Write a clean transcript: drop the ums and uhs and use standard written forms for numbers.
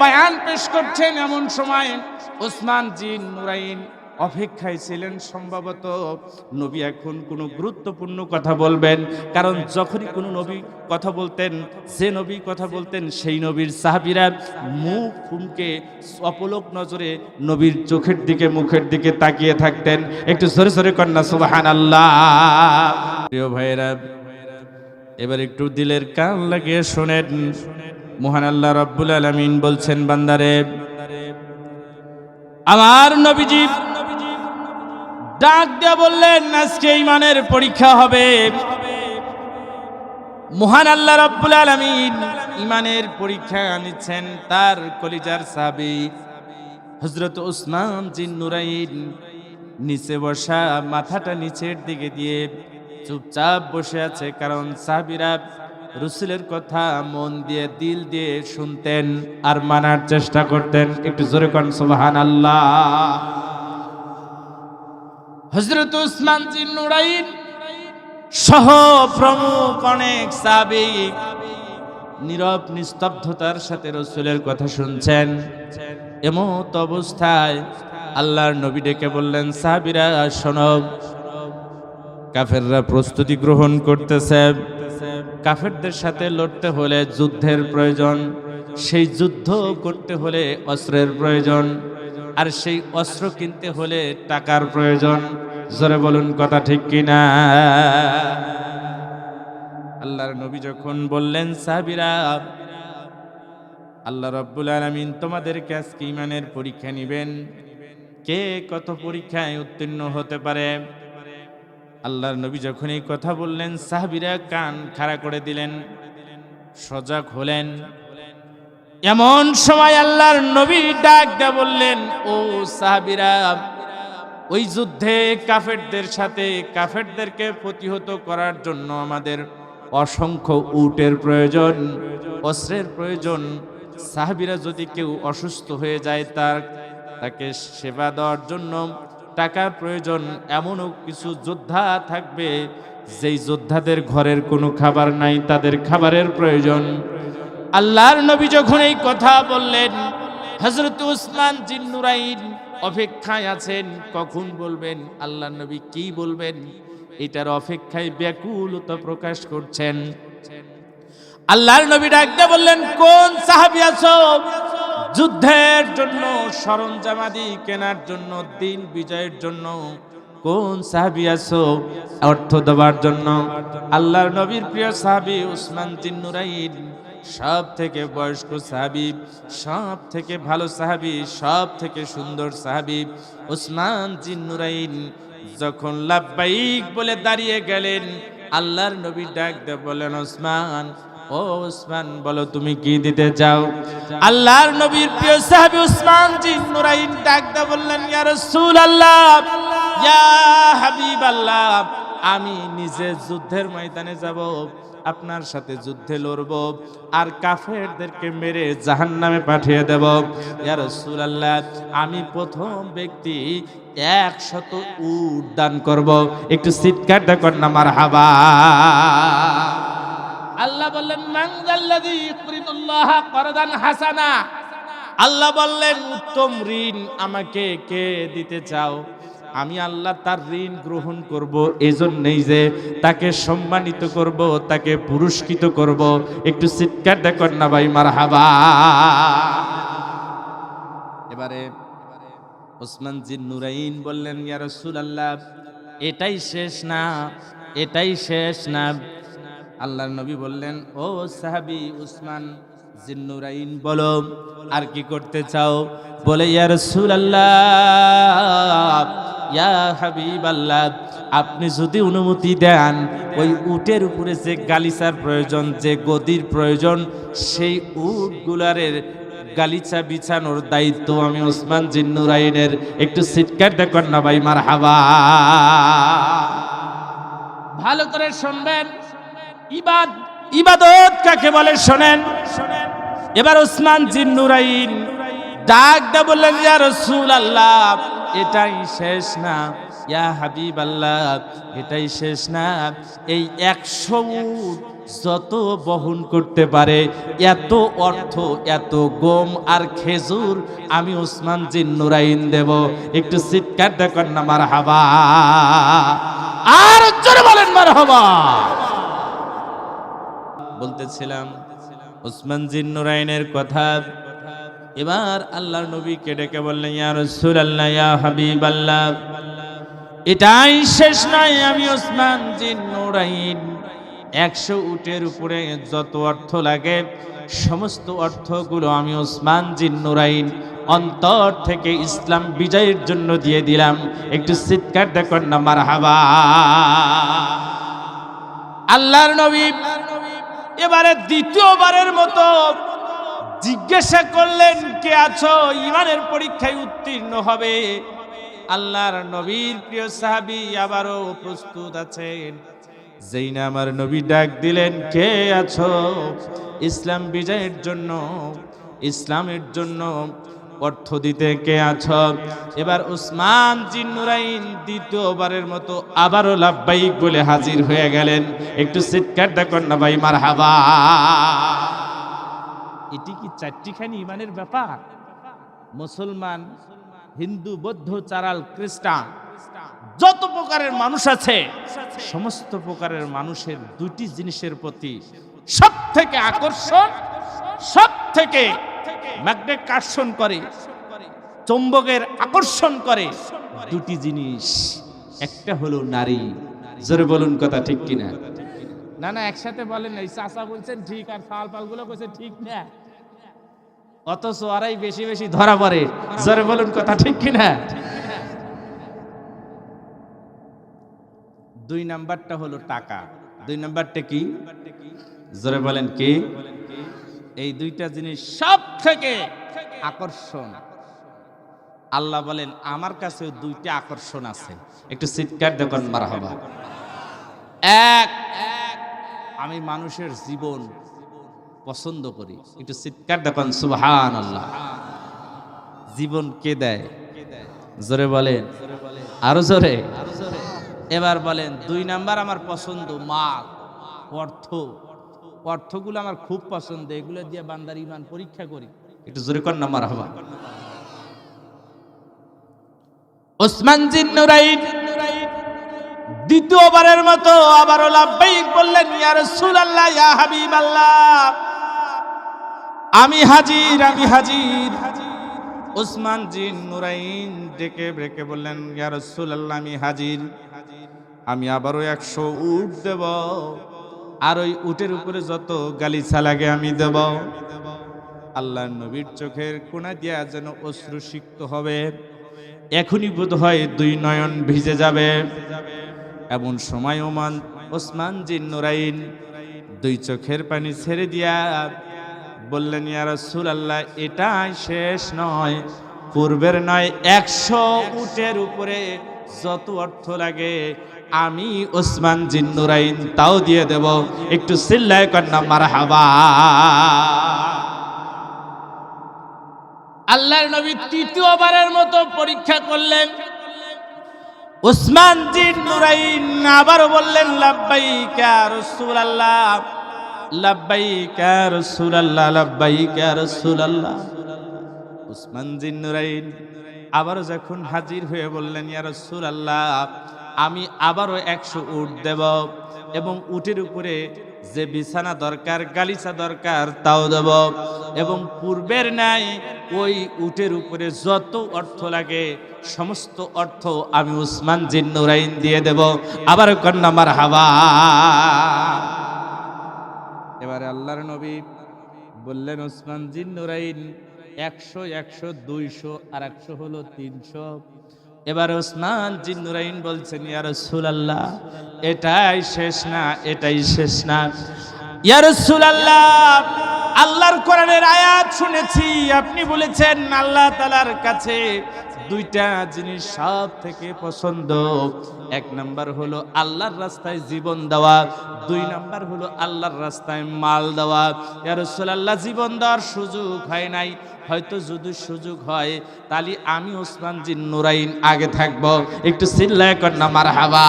বয়ান পেশ করছেন, এমন সময় ওসমান জিন নুরাইন অপেক্ষায় ছিলেন। সম্ভবত নবী এখন কোনো গুরুত্বপূর্ণ কথা বলবেন, কারণ যখনই কোনো নবী কথা বলতেন, যে নবী কথা বলতেন সেই নবীর সাহাবীরা মুখ ফুমকে অপলক নজরে নবীর চোখের দিকে, মুখের দিকে তাকিয়ে থাকতেন। একটু জোরে জোরে কন্যা সুবহানাল্লাহ। প্রিয় ভাইরা, এবার একটু দিলের কান লাগিয়ে শোনেন। মহান আল্লাহ রাব্বুল আলামিন বলছেন, বান্দারে আমার নবীজি ডাক দিয়ে বললেন, আজকে ঈমানের পরীক্ষা হবে। মহান আল্লাহ রাব্বুল আলামিন ঈমানের পরীক্ষা নিচ্ছেন তার কলিজার সাহাবী হযরত ওসমান জিন নুরাইন। নিচে বসা, মাথাটা নিচের দিকে দিয়ে চুপচাপ বসে আছে, কারণ সাহাবীরা রাসূলের কথা মন দিয়ে, দিল দিয়ে শুনতেন আর মানার চেষ্টা করতেন। একটু জোরে কোন সুবহানাল্লাহ। হযরত ওসমান জিন নুরাইন সহ প্রমুখ অনেক সাহাবী নীরব নিস্তব্ধতার সাথে রাসূলের কথা শুনছেন। এমত অবস্থায় আল্লাহর নবী ডেকে বললেন, সাহাবীরা শোনো, কাফেররা প্রস্তুতি গ্রহণ করতেছে। কাফেরদের সাথে লড়তে হলে যুদ্ধের প্রয়োজন, সেই যুদ্ধ করতে হলে অস্ত্রের প্রয়োজন, আর সেই অস্ত্র কিনতে হলে টাকার প্রয়োজন। জোরে বলুন কথা ঠিক কিনা? আল্লাহর নবী যখন বললেন, সাহাবীরা আল্লাহ রাব্বুল আলামিন তোমাদেরকে আজকে ঈমানের পরীক্ষা নেবেন, কে কত পরীক্ষায় উত্তীর্ণ হতে পারে। আল্লাহর নবী যখন এই কথা বললেন, সাহাবীরা কান খাড়া করে দিলেন, সজাগ হলেন। এমন সময় আল্লাহর নবী ডাক দিয়ে বললেন, ও সাহাবীরা, ওই যুদ্ধে কাফেরদের সাথে, কাফেরদেরকে প্রতিহত করার জন্য আমাদের অসংখ্য উটের প্রয়োজন, অস্ত্রের প্রয়োজন। সাহাবীরা যদি কেউ অসুস্থ হয়ে যায়, তাকে সেবা দেওয়ার জন্য টাকার প্রয়োজন। এমনও কিছু যোদ্ধা থাকবে যেই যোদ্ধাদের ঘরের কোনো খাবার নাই, তাদের খাবারের প্রয়োজন। আল্লাহর নবী যখন এই কথা বললেন, হযরত ওসমান জিন নুরাইন অপেক্ষায় আছেন, কখন বলবেন, আল্লাহর নবী কি বলবেন, এটার অপেক্ষায় ব্যাকুলতা প্রকাশ করছেন। আল্লাহর নবী ডাকতে বললেন, কোন সাহাবী আছো যুদ্ধের জন্য, সরঞ্জামাদি কেনার জন্য, দিন বিজয়ের জন্য? কোন সাহাবী আছো অর্থ দেওয়ার জন্য? আল্লাহর নবীর প্রিয় সাহাবী ওসমান জিন নুরাইন, সব থেকে বয়স্ক সাহাবী, সব থেকে ভালো সাহাবী, সব থেকে সুন্দর সাহাবী ওসমান জিন নুরাইন যখন লাব্বাইক বলে দাঁড়িয়ে গেলেন, আল্লাহর নবী ডাক দিয়ে বলেন, ওসমান, ও ওসমান, বলো তুমি কি দিতে চাও? আল্লাহর নবীর প্রিয় সাহাবী ওসমান জিন নুরাইন ডাক দিয়ে বললেন, ইয়া রাসূলুল্লাহ, ইয়া হাবিবাল্লাহ, আমি নিজে যুদ্ধের ময়দানে যাব, আপনার সাথে যুদ্ধে লড়ব, আর কাফেরদেরকে মেরে জাহান্নামে পাঠিয়ে দেব। ইয়া রাসূলুল্লাহ, আমি প্রথম ব্যক্তি 100 উট দান করব। একটু চিৎকার দেখুন না, মারহাবা। আল্লাহ বললেন, মান যাল্লাযী ইউকরিদুল্লাহ করদান হাসানা। আল্লাহ বললেন, উত্তম ঋণ আমাকে কে দিতে চাও? আমি আল্লাহ তার ঋণ গ্রহণ করব, এজন্যই যে তাকে সম্মানিত করব, তাকে পুরস্কৃত করব। একটু চিৎকার দেখুন না ভাই, মারহাবা। এবারে ওসমান জিন নুরাইন বললেন, ইয়া রাসূলুল্লাহ, এটাই শেষ না, এটাই শেষ না। আল্লাহর নবী বললেন, ও সাহাবী ওসমান জিন নুরাইন, বলো আর কি করতে চাও? বলে, ইয়া রাসূলুল্লাহ, ইয়া হাবিবাল্লাহ, আপনি যদি অনুমতি দেন, ওই উটের উপরে যে গালিচার প্রয়োজন, যে গদির প্রয়োজন, সেই উটগুলারের গালিচা বিছানোর দায়িত্ব আমি ওসমান জিন নুরাইনের। একটু চিৎকার দেখুন না ভাই, মারহাবা। ভালো করে শুনবেন, ইবাদত কাকে বলে শোনেন। এবার ওসমান জিন নুরাইন ডাক দিয়ে বললেন, ইয়া রাসূলুল্লাহ, এটাই শেষ না, ইয়া হাবিবাল্লাহ, এটাই শেষ না। এই 100 উট যত বহন করতে পারে এত অর্থ, এত গম আর খেজুর আমি ওসমান জিন নুরাইন দেব। একটু চিৎকার দেখেন না মারহাবা, আর জোরে বলেন মারহাবা। বলতেছিলাম ওসমান জিন নুরাইনের কথা। এবার আল্লাহর নবীকে ডেকে বললেন, ইয়া রাসূলুল্লাহ, ইয়া হাবিবাল্লাহ, এটাই শেষ নয়, আমি ওসমান জিন নুরাইন 100 উটের উপরে যত অর্থ লাগে সমস্ত অর্থগুলো আমি ওসমান জিন নুরাইন অন্তর থেকে ইসলাম বিজয়ের জন্য দিয়ে দিলাম। একটু চিৎকার দেখুন না মারহাবা। আল্লাহর নবী এবারে দ্বিতীয়বারের মতো জিজ্ঞাসা করলেন, কে আছো ঈমানের পরীক্ষায় উত্তীর্ণ হবে? আল্লাহর নবীর প্রিয় সাহাবী আবারও প্রস্তুত আছেন। যেই না আমার নবী ডাক দিলেন, কে আছো ইসলাম বিজয়ের জন্য, ইসলামের জন্য অর্থ দিতে কে আছো? এবার ওসমান জিন নুরাইন দ্বিতীয়বারের মতো আবারও লাব্বাইক বলে হাজির হয়ে গেলেন। একটু চিৎকার দেখুন না ভাই মারহাবা। এটি কি চারটিখানি ঈমানের ব্যাপার? মুসলমান, হিন্দু, বৌদ্ধ, চারাল, খ্রিস্টান, যত প্রকারের মানুষ আছে সমস্ত প্রকারের মানুষের দুটি জিনিসের প্রতি সব থেকে আকর্ষণ, সব থেকে ম্যাগনেট আকর্ষণ করে, চৌম্বকের আকর্ষণ করে দুটি জিনিস। একটা হলো নারী। জোরে বলুন কথা ঠিক কিনা? না না একসাথে বলেন। এই চাচা বলছেন ঠিক আর ফাল পালগুলো কইছে ঠিক না, অথচ ওরাই বেশি বেশি ধরা পড়ে। জোরে বলুন কথা ঠিক কিনা? 2 নাম্বারটা হলো টাকা। 2 নাম্বারটা কি? জোরে বলেন কি? এই দুইটা জিনিস সব থেকে আকর্ষণ। আল্লাহ বলেন আমার কাছে 2টা আকর্ষণ আছে। একটু চিৎকার দেখুন মারহাবা। এক, আমি মানুষের জীবন পছন্দ করি। একটু চিৎকার দেখুন সুবহানাল্লাহ। জীবন কে দেয়? জোরে বলেন, আরো জোরে। এবার বলেন 2 নাম্বার আমার পছন্দ মাল, অর্থ। অর্থগুলো আমার খুব পছন্দ, এগুলো দিয়ে বান্দার ঈমান পরীক্ষা করি। একটু জোরে কর না মারহাবা। ওসমান জিন নুরাইন দ্বিতীয়বারের মতো আবারও লাব্বাইক বললেন, ইয়া রাসূলুল্লাহ, ইয়া হাবিবাল্লাহ, আমি হাজির, আমি হাজির। ওসমান জিন নুরাইন ডেকে ডেকে বললেন, ইয়া রাসূলুল্লাহ, আমি হাজির। আমি আবারও 100 উট দেব, আর ওই উটের উপরে যত গালিচা লাগে আমি দেব। আল্লাহর নবীর চোখের কোণা দিয়া যেন অশ্রু সিক্ত হবে। এখনই বোধ হয় 2 নয়ন ভিজে যাবে। এমন সময় ওসমান জিন নুরাইন 2 চোখের পানি ছেড়ে দিয়া বললেন, ইয়া রাসূলুল্লাহ, এটাই শেষ নয়, পূর্বের নয়, 100 উটের উপরে যত অর্থ লাগে আমি ওসমান জিন নুরাইন তাও দিয়ে দেব। একটু চিল্লায় কন্যা মারহাবা। আল্লাহর নবী তৃতীয়বারের মতো পরীক্ষা করলেন। ওসমান জিন নুরাইন আবার বললেন, লাব্বাইক ইয়া রাসূলুল্লাহ, লাব্বাইক ইয়া রাসূলুল্লাহ, লাব্বাইক ইয়া রাসূলুল্লাহ। ওসমান জিন নুরাইন আবারও যখন হাজির হয়ে বললেন, ইয়া রাসূলুল্লাহ, আমি আবারও 100 উট দেব এবং উটের উপরে যে বিছানা দরকার, গালিচা দরকার তাও দেব, এবং পূর্বের নাই ওই উটের উপরে যত অর্থ লাগে সমস্ত অর্থ আমি ওসমান জিন নুরাইন দিয়ে দেব। আবার কন্যা মারহাবা। এবারে আল্লাহর নবী বললেন, ওসমান জিন নুরাইন 100, 100, 200 আর 100 হলো 300। এবার ওসমান জিন নুরাইন বলছেন, ইয়া রাসূলুল্লাহ, এটাই শেষ না, এটাই শেষ না। ইয়া রাসূলুল্লাহ, আল্লাহর কোরআনের আয়াত শুনেছি, আপনি বলেছেন আল্লাহ তাআলার কাছে 2টা জিনিস সব থেকে পছন্দ। 1 নাম্বার হলো আল্লাহর রাস্তায় জীবন দেওয়া, 2 নাম্বার হলো আল্লাহর রাস্তায় মাল দেওয়া। ইয়া রাসূলুল্লাহ, জীবন দেওয়ার সুযোগ হয় নাই, হয়তো যদি সুযোগ হয় তাহলে আমি ওসমান জিন নুরাইন আগে থাকবো। একটু চিল্লায় কন্যা মারহাবা।